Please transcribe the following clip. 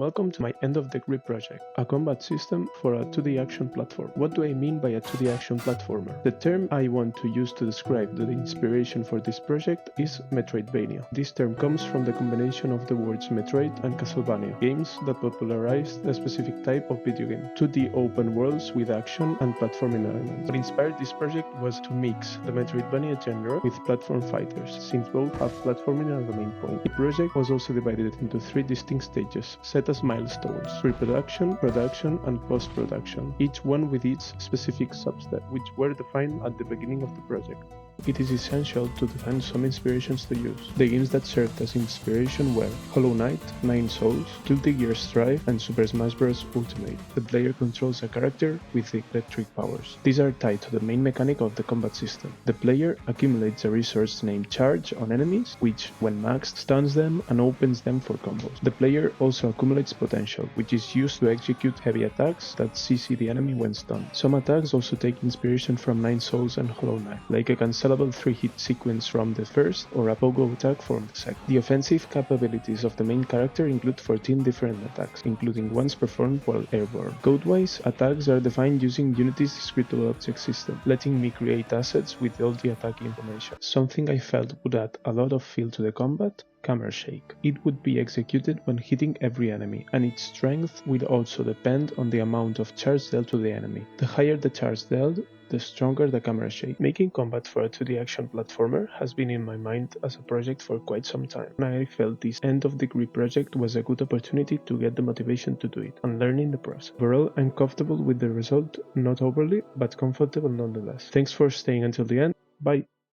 Welcome to my end-of-degree project, a combat system for a 2D action platform. What do I mean by a 2D action platformer? The term I want to use to describe the inspiration for this project is Metroidvania. This term comes from the combination of the words Metroid and Castlevania, games that popularized a specific type of video game, 2D open worlds with action and platforming elements. What inspired this project was to mix the Metroidvania genre with platform fighters, since both have platforming as the main point. The project was also divided into 3 distinct stages, set as milestones: pre-production, production, and post-production, each one with its specific substep, which were defined at the beginning of the project. It is essential to define some inspirations to use. The games that served as inspiration were Hollow Knight, Nine Souls, Guilty Gear Strive, and Super Smash Bros. Ultimate. The player controls a character with electric powers. These are tied to the main mechanic of the combat system. The player accumulates a resource named Charge on enemies, which, when maxed, stuns them and opens them for combos. The player also accumulates Potential, which is used to execute heavy attacks that CC the enemy when stunned. Some attacks also take inspiration from Nine Souls and Hollow Knight, like a cancelable 3-hit sequence from the first or a pogo attack from the second. The offensive capabilities of the main character include 14 different attacks, including ones performed while airborne. Code-wise, attacks are defined using Unity's Discretable Object System, letting me create assets with all the attack information. Something I felt would add a lot of feel to the combat: Camera Shake. It would be executed when hitting every enemy, and its strength will also depend on the amount of charge dealt to the enemy. The higher the charge dealt, the stronger the camera shake. Making combat for a 2D action platformer has been in my mind as a project for quite some time, and I felt this end-of-degree project was a good opportunity to get the motivation to do it and learning the process. Overall, I'm comfortable with the result, not overly, but comfortable nonetheless. Thanks for staying until the end. Bye!